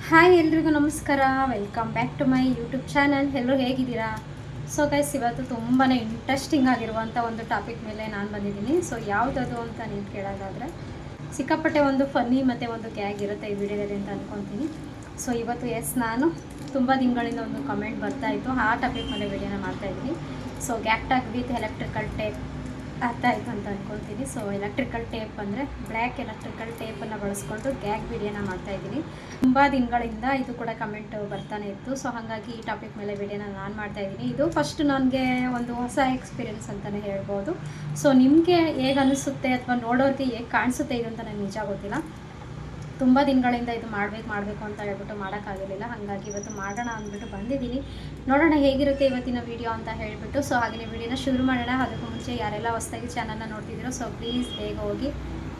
Hi ಎಲ್ರಿಗೂ ನಮಸ್ಕಾರ. Welcome back to my YouTube channel. ಎಲ್ಲರೂ ಹೇಗಿದ್ದೀರಾ? ಸೊ ಗೈಸ್, ಇವತ್ತು ತುಂಬಾ ಇಂಟ್ರೆಸ್ಟಿಂಗ್ ಆಗಿರುವಂಥ ಒಂದು ಟಾಪಿಕ್ ಮೇಲೆ ನಾನು ಬಂದಿದ್ದೀನಿ. ಸೊ ಯಾವುದದು ಅಂತ ನೀವು ಕೇಳೋದಾದರೆ, ಸಿಕ್ಕಾಪಟ್ಟೆ ಒಂದು ಫನ್ನಿ ಮತ್ತು ಒಂದು ಗ್ಯಾಗ್ ಇರುತ್ತೆ ಈ ವಿಡಿಯೋದಲ್ಲಿ ಅಂತ ಅಂದ್ಕೊತೀನಿ. ಸೊ ಇವತ್ತು ನಾನು ತುಂಬ ದಿನಗಳಿಂದ ಒಂದು ಕಮೆಂಟ್ ಬರ್ತಾಯಿತ್ತು, ಆ ಟಾಪಿಕ್ ಮೇಲೆ ವಿಡಿಯೋನ ಮಾಡ್ತಾಯಿದ್ದೀನಿ. So ಗ್ಯಾಗ್ talk with electrical tape ಅರ್ಥ ಆಯಿತು ಅಂತ ಅಂದ್ಕೊಳ್ತೀನಿ. ಸೊ ಎಲೆಕ್ಟ್ರಿಕಲ್ ಟೇಪ್ ಅಂದರೆ ಬ್ಲ್ಯಾಕ್ ಎಲೆಕ್ಟ್ರಿಕಲ್ ಟೇಪನ್ನು ಬಳಸ್ಕೊಂಡು ಗ್ಯಾಗ್ ವಿಡಿಯೋನ ಮಾಡ್ತಾಯಿದ್ದೀನಿ. ತುಂಬ ದಿನಗಳಿಂದ ಇದು ಕೂಡ ಕಮೆಂಟ್ ಬರ್ತಾನೆ ಇತ್ತು. ಸೊ ಹಾಗಾಗಿ ಈ ಟಾಪಿಕ್ ಮೇಲೆ ವಿಡಿಯೋನ ನಾನು ಮಾಡ್ತಾಯಿದ್ದೀನಿ. ಇದು ಫಸ್ಟ್ ನನಗೆ ಒಂದು ಹೊಸ ಎಕ್ಸ್ಪೀರಿಯೆನ್ಸ್ ಅಂತಲೇ ಹೇಳ್ಬೋದು. ಸೊ ನಿಮಗೆ ಹೇಗೆ ಅನಿಸುತ್ತೆ ಅಥವಾ ನೋಡೋರಿಗೆ ಹೇಗೆ ಕಾಣಿಸುತ್ತೆ ಇದು ಅಂತ ನನಗೆ ನಿಜ ಗೊತ್ತಿಲ್ಲ. ತುಂಬ ದಿನಗಳಿಂದ ಇದು ಮಾಡಬೇಕು ಅಂತ ಹೇಳ್ಬಿಟ್ಟು ಮಾಡೋಕ್ಕಾಗಿರಲಿಲ್ಲ. ಹಾಗಾಗಿ ಇವತ್ತು ಮಾಡೋಣ ಅಂದ್ಬಿಟ್ಟು ಬಂದಿದ್ದೀನಿ. ನೋಡೋಣ ಹೇಗಿರುತ್ತೆ ಇವತ್ತಿನ ವೀಡಿಯೋ ಅಂತ ಹೇಳಿಬಿಟ್ಟು. ಸೊ ಹಾಗೆಯೇ ವೀಡಿಯೋನ ಶುರು ಮಾಡೋಣ. ಅದಕ್ಕೂ ಮುಂಚೆ ಯಾರೆಲ್ಲ ಹೊಸದಾಗಿ ಚಾನಲ್ನ ನೋಡ್ತಿದ್ದೀರೋ ಸೊ ಪ್ಲೀಸ್ ಬೇಗ ಹೋಗಿ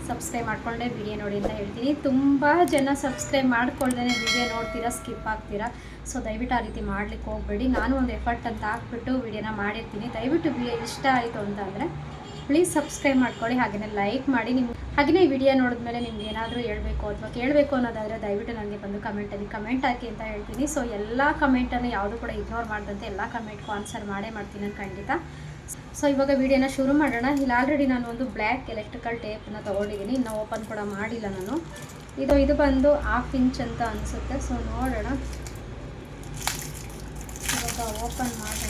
ಸಬ್ಸ್ಕ್ರೈಬ್ ಮಾಡ್ಕೊಂಡೆ ವಿಡಿಯೋ ನೋಡಿ ಅಂತ ಹೇಳ್ತೀನಿ. ತುಂಬ ಜನ ಸಬ್ಸ್ಕ್ರೈಬ್ ಮಾಡ್ಕೊಳ್ದೇ ವಿಡಿಯೋ ನೋಡ್ತೀರಾ, ಸ್ಕಿಪ್ ಆಗ್ತೀರಾ. ಸೊ ದಯವಿಟ್ಟು ಆ ರೀತಿ ಮಾಡಲಿಕ್ಕೆ ಹೋಗಬೇಡಿ. ನಾನು ಒಂದು ಎಫರ್ಟ್ ಅಂತ ಹಾಕ್ಬಿಟ್ಟು ವಿಡಿಯೋನ ಮಾಡಿರ್ತೀನಿ. ದಯವಿಟ್ಟು ವಿಡಿಯೋ ಇಷ್ಟ ಆಯಿತು ಅಂತಂದರೆ ಪ್ಲೀಸ್ ಸಬ್ಸ್ಕ್ರೈಬ್ ಮಾಡ್ಕೊಳ್ಳಿ, ಹಾಗೆಯೇ ಲೈಕ್ ಮಾಡಿ. ಹಾಗೆಯೇ ಈ ವಿಡಿಯೋ ನೋಡಿದ್ಮೇಲೆ ನಿಮ್ಗೆ ಏನಾದರೂ ಹೇಳಬೇಕು ಅಥವಾ ಕೇಳಬೇಕು ಅನ್ನೋದಾದರೆ ದಯವಿಟ್ಟು ನನಗೆ ಬಂದು ಕಮೆಂಟಲ್ಲಿ ಕಮೆಂಟ್ ಹಾಕಿ ಅಂತ ಹೇಳ್ತೀನಿ. ಸೊ ಎಲ್ಲ ಕಮೆಂಟನ್ನು ಯಾವುದು ಕೂಡ ಇಗ್ನೋರ್ ಮಾಡಿದಂತೆ ಎಲ್ಲ ಕಮೆಂಟ್ಗೂ ಆನ್ಸರ್ ಮಾಡ್ತೀನಿ ನಾನು ಖಂಡಿತ. ಸೊ ಇವಾಗ ವಿಡಿಯೋನ ಶುರು ಮಾಡೋಣ. ಇಲ್ಲಿ ಆಲ್ರೆಡಿ ನಾನು ಒಂದು ಬ್ಲ್ಯಾಕ್ ಎಲೆಕ್ಟ್ರಿಕಲ್ ಟೇಪನ್ನು ತೊಗೊಂಡಿದ್ದೀನಿ, ಇನ್ನೂ ಓಪನ್ ಕೂಡ ಮಾಡಿಲ್ಲ ನಾನು. ಇದು ಬಂದು 1/2 ಇಂಚ್ ಅಂತ ಅನಿಸುತ್ತೆ. ಸೊ ನೋಡೋಣ, ಇವಾಗ ಓಪನ್ ಮಾಡೋಣ.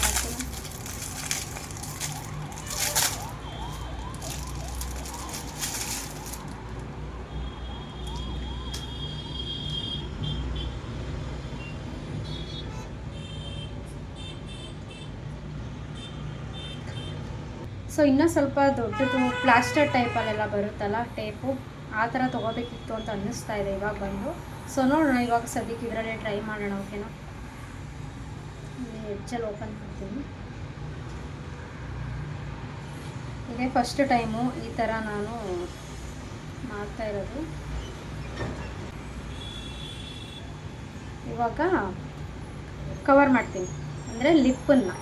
ಸೊ ಇನ್ನೂ ಸ್ವಲ್ಪ ದೊಡ್ಡದು ಪ್ಲಾಸ್ಟರ್ ಟೈಪಲ್ಲೆಲ್ಲ ಬರುತ್ತಲ್ಲ ಟೇಪು, ಆ ಥರ ತೊಗೋಬೇಕಿತ್ತು ಅಂತ ಅನ್ನಿಸ್ತಾ ಇದೆ ಇವಾಗ ಬಂದು. ಸೊ ನೋಡೋಣ, ಇವಾಗ ಸದ್ಯಕ್ಕೆ ಇದರಲ್ಲೇ ಟ್ರೈ ಮಾಡೋಣ. ಓಕೆನಾ, ಎಡ್ಜಲ್ಲಿ ಓಪನ್ ಮಾಡ್ತೀನಿ. ಇದೇ ಫಸ್ಟ್ ಟೈಮು ಈ ಥರ ನಾನು ಮಾಡ್ತಾ ಇರೋದು. ಇವಾಗ ಕವರ್ ಮಾಡ್ತೀನಿ, ಅಂದರೆ ಲಿಪ್ಪನ್ನು.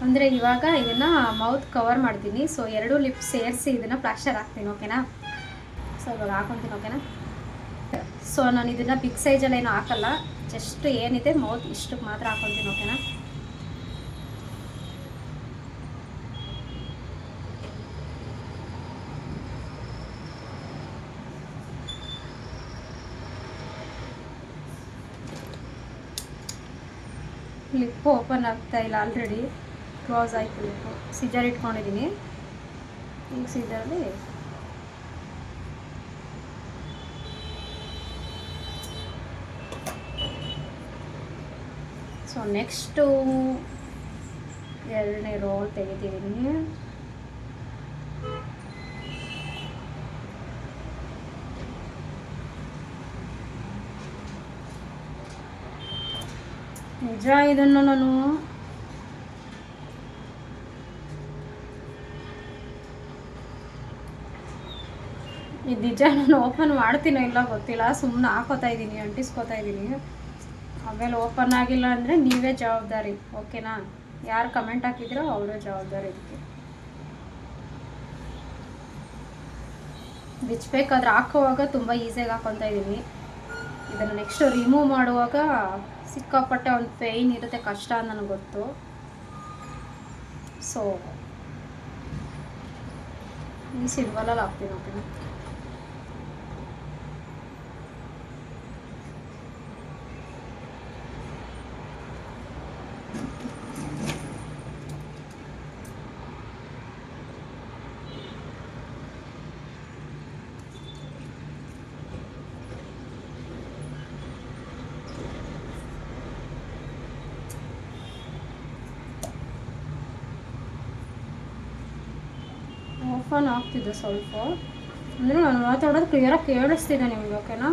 ಅಂದರೆ ಇವಾಗ ಇದನ್ನು ಮೌತ್ ಕವರ್ ಮಾಡ್ತೀನಿ. ಸೊ 2 ಲಿಪ್ ಸೇರಿಸಿ ಇದನ್ನು ಪ್ಲಾಸ್ಟರ್ ಹಾಕ್ತೀನಿ. ಓಕೆನಾ, ಸೊ ಇವಾಗ ಹಾಕೊತೀನಿ. ಓಕೆನಾ, ಸೊ ನಾನು ಇದನ್ನು ಬಿಗ್ ಸೈಜಲ್ಲಿ ಏನೂ ಹಾಕಲ್ಲ, ಜಸ್ಟ್ ಏನಿದೆ ಮೌತ್ ಇಷ್ಟಕ್ಕೆ ಮಾತ್ರ ಹಾಕೊತೀನಿ. ಓಕೆನಾ, ಲಿಪ್ಪು ಓಪನ್ ಆಗ್ತಾ ಇಲ್ಲ, ಆಲ್ರೆಡಿ ಕ್ಲೋಸ್ ಆಯಿತು ಲಿಪ್ಪು. ಸಿಜರ್ ಇಟ್ಕೊಂಡಿದ್ದೀನಿ, ಈಗ ಸಿಜರಲ್ಲಿ ಸೊ ನೆಕ್ಸ್ಟು 2ನೇ ರೋಲ್ ತೆಗಿತಿದ್ದೀನಿ. ನಿಜ ಇದನ್ನು ನಾನು ಇದು ನಿಜ ನಾನು ಓಪನ್ ಮಾಡ್ತೀನೋ ಇಲ್ಲ ಗೊತ್ತಿಲ್ಲ, ಸುಮ್ಮನೆ ಹಾಕೋತಾ ಇದ್ದೀನಿ, ಅಂಟಿಸ್ಕೋತಾ ಇದ್ದೀನಿ. ಆಮೇಲೆ ಓಪನ್ ಆಗಿಲ್ಲ ಅಂದರೆ ನೀವೇ ಜವಾಬ್ದಾರಿ. ಓಕೆನಾ, ಯಾರು ಕಮೆಂಟ್ ಹಾಕಿದ್ದೀರೋ ಅವರೇ ಜವಾಬ್ದಾರಿ. ಇದಕ್ಕೆ ಬಿಚ್ಚಬೇಕಾದ್ರೆ ಹಾಕೋವಾಗ ತುಂಬ ಈಸಿಯಾಗಿ ಹಾಕೊತಾ ಇದ್ದೀನಿ. ಇದನ್ನು ನೆಕ್ಸ್ಟ್ ರಿಮೂವ್ ಮಾಡುವಾಗ ಸಿಕ್ಕಾಪಟ್ಟೆ ಒಂದು ಪೇಯ್ನ್ ಇರುತ್ತೆ, ಕಷ್ಟ ನನಗೆ ಗೊತ್ತು. ಸೊ ಈ ಸಿಂಬಲಲ್ಲಿ ಹಾಕ್ತೀನಿ. ಓಕೆನಾ, ಓಪನ್ ಆಗ್ತಿದೆ ಸ್ವಲ್ಪ, ಅಂದರೆ ನಾನು ಮಾತಾಡೋದು ಕ್ಲಿಯರಾಗಿ ಕೇಳಿಸ್ತಿದೆ ನಿಮಗೆ. ಓಕೆನಾ,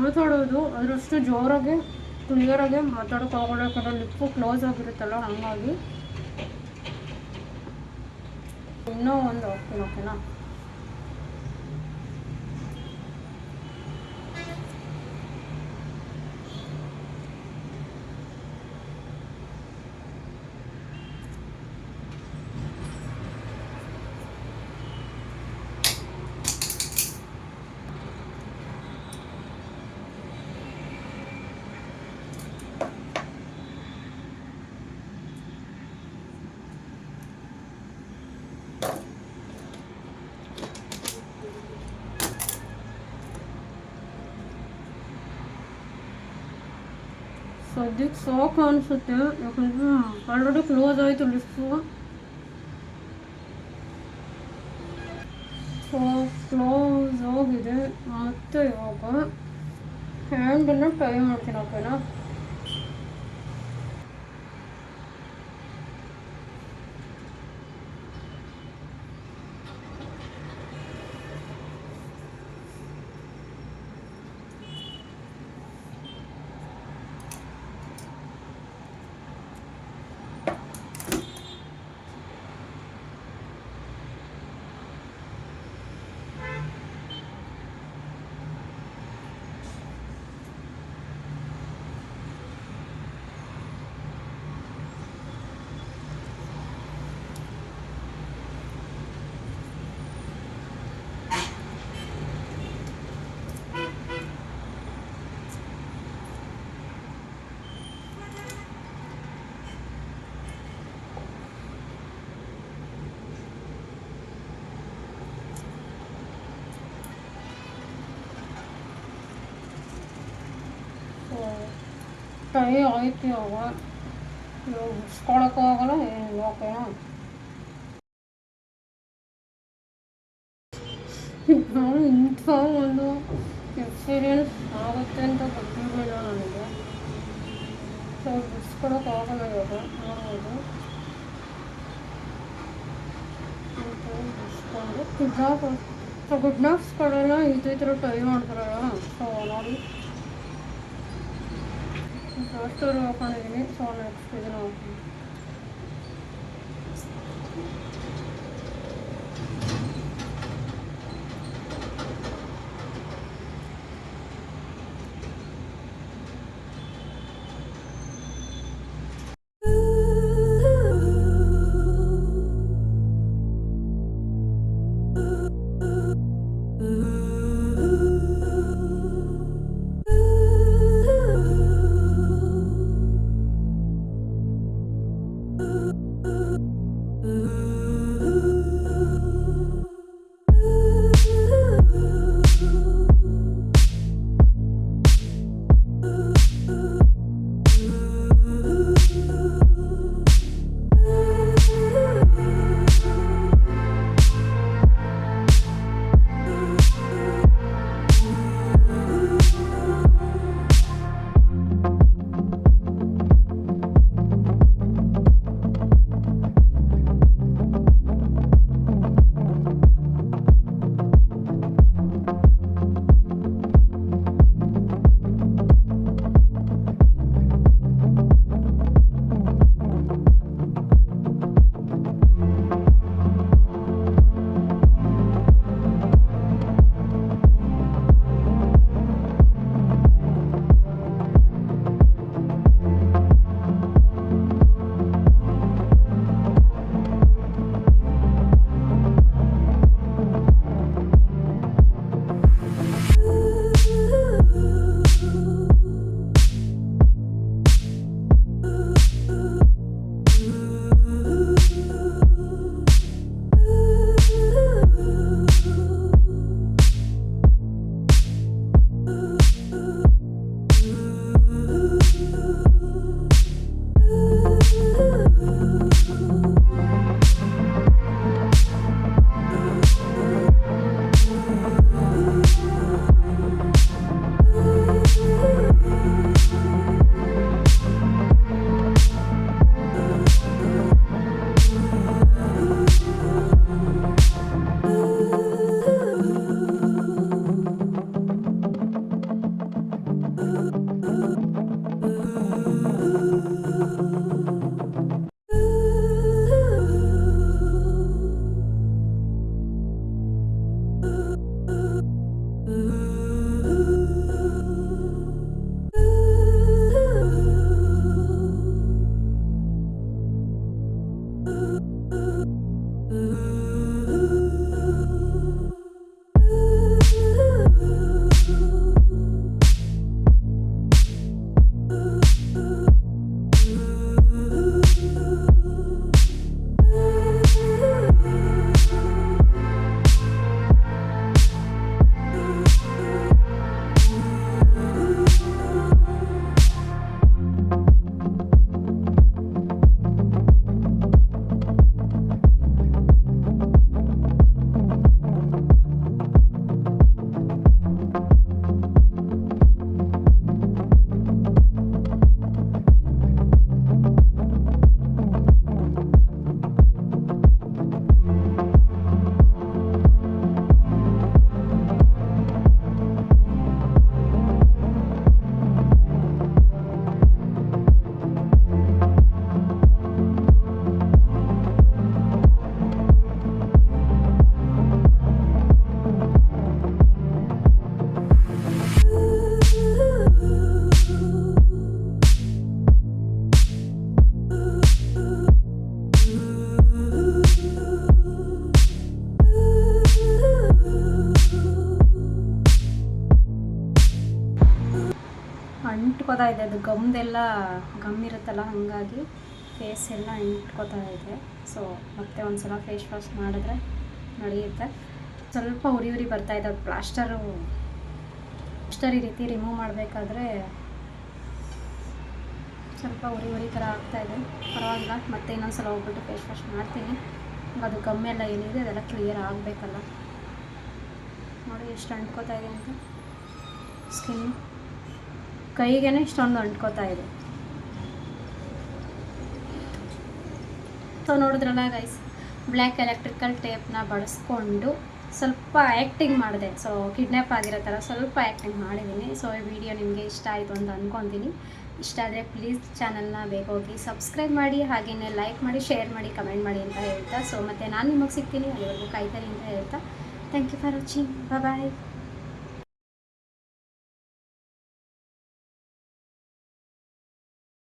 ಮಾತಾಡೋದು ಅದರಷ್ಟು ಜೋರಾಗಿ ಕ್ಲಿಯರಾಗಿ ಮಾತಾಡೋಕೆ ಆಗೋಲ್ಲ, ಯಾಕಂದರೆ ಲಿಪ್ಪು ಕ್ಲೋಸ್ ಆಗಿರುತ್ತಲ್ಲ, ಹಂಗಾಗಿ ಇನ್ನೂ ಒಂದು ಹಾಕ್ತೀನಿ. ಓಕೆನಾ? ಸದ್ಯಕ್ಕೆ ಸಾಕು ಅನಿಸುತ್ತೆ, ಯಾಕಂದರೆ ಆಲ್ರೆಡಿ ಕ್ಲೋಸ್ ಆಯಿತು ಲಿಪ್ಪು. ಸೊ ಕ್ಲೋಸ್ ಆಗಿದೆ. ಮತ್ತು ಇವಾಗ ಹ್ಯಾಂಡನ್ನು ಟ್ರೈ ಮಾಡ್ತೀನಿ. ಓಕೆನಾ? ಟ್ರೈ ಆಯ್ತು. ಇವಾಗ ಬಿಡ್ಸ್ಕೊಳಕ್ಕಾಗಲ್ಲ, ಏನಿಲ್ಲ. ಓಕೆನಾ? ನಾನು ಇಂಥ ಒಂದು ಎಕ್ಸ್ಪೀರಿಯನ್ಸ್ ಆಗುತ್ತೆ ಅಂತ ಗೊತ್ತಿರಲಿಲ್ಲ ನನಗೆ. ಸೊ ಬಿಡ್ಸ್ಕೊಳಕ್ಕಾಗಲ್ಲ. ಇವಾಗ ನೋಡ್ಬೋದು, ಬಿಡಿಸ್ಕೊಂಡು ಕಿಡ್ನಾಪ್ಸ್ ಕಡೆಲ್ಲ ಈ ಥರ ಟ್ರೈ ಮಾಡ್ತಾರಲ್ಲ. ಸೊ ನೋಡಿ, ಸ್ಟೋರಿ ಹಾಕೊಂಡಿದ್ದೀನಿ. ಸೊ ನೆಕ್ಸ್ಟ್ ಇದನ್ನು ಹಾಕ್ತೀನಿ. ಅಂಟ್ಕೋತಾ ಇದೆ, ಅದು ಗಮ್ದೆಲ್ಲ ಗಮ್ ಇರುತ್ತಲ್ಲ, ಹಾಗಾಗಿ ಫೇಸ್ ಎಲ್ಲ ಅಂಟ್ಕೋತಾ ಇದೆ. ಸೊ ಮತ್ತೆ ಒಂದು ಸಲ ಫೇಸ್ ವಾಶ್ ಮಾಡಿದ್ರೆ ನಡೆಯುತ್ತೆ. ಸ್ವಲ್ಪ ಉರಿ ಬರ್ತಾ ಇದೆ. ಅದು ಪ್ಲಾಸ್ಟರ್ ಈ ರೀತಿ ರಿಮೂವ್ ಮಾಡಬೇಕಾದ್ರೆ ಸ್ವಲ್ಪ ಉರಿ ಥರ ಆಗ್ತಾಯಿದೆ. ಪರವಾಗಿಲ್ಲ, ಮತ್ತೆ ಇನ್ನೊಂದು ಸಲ ಹೋಗ್ಬಿಟ್ಟು ಫೇಸ್ ವಾಶ್ ಮಾಡ್ತೀನಿ. ಅದು ಗಮ್ಮೆಲ್ಲ ಏನಿದೆ ಅದೆಲ್ಲ ಕ್ಲಿಯರ್ ಆಗಬೇಕಲ್ಲ. ನೋಡಿ ಎಷ್ಟು ಅಂಟ್ಕೋತಾ ಇದೆ ಅಂತ. ಸ್ಕಿನ್ ಕೈಗೇ ಇಷ್ಟೊಂದು ಅಂಟ್ಕೋತಾ ಇದೆ. ಸೊ ನೋಡಿದ್ರಲ್ಲ ಗೈಸ್, ಬ್ಲ್ಯಾಕ್ ಎಲೆಕ್ಟ್ರಿಕಲ್ ಟೇಪ್ನ ಬಳಸ್ಕೊಂಡು ಸ್ವಲ್ಪ ಆ್ಯಕ್ಟಿಂಗ್ ಮಾಡಿದೆ. ಸೊ ಕಿಡ್ನ್ಯಾಪ್ ಆಗಿರೋ ಥರ ಸ್ವಲ್ಪ ಆ್ಯಕ್ಟಿಂಗ್ ಮಾಡಿದ್ದೀನಿ. ಸೊ ಈ ವಿಡಿಯೋ ನಿಮಗೆ ಇಷ್ಟ ಆಯಿತು ಅಂತ ಅಂದ್ಕೊತೀನಿ. ಇಷ್ಟ ಆದರೆ ಪ್ಲೀಸ್ ಚಾನಲ್ನ ಬೇಗ ಹೋಗಿ ಸಬ್ಸ್ಕ್ರೈಬ್ ಮಾಡಿ, ಹಾಗೆಯೇ ಲೈಕ್ ಮಾಡಿ, ಶೇರ್ ಮಾಡಿ, ಕಮೆಂಟ್ ಮಾಡಿ ಅಂತ ಹೇಳ್ತಾ, ಸೊ ಮತ್ತು ನಾನು ನಿಮಗೆ ಸಿಗ್ತೀನಿ, ಅಲ್ಲಿವರೆಗೂ ಕಾಯ್ತಾರೆ ಅಂತ ಹೇಳ್ತಾ, thank you for watching. Bye.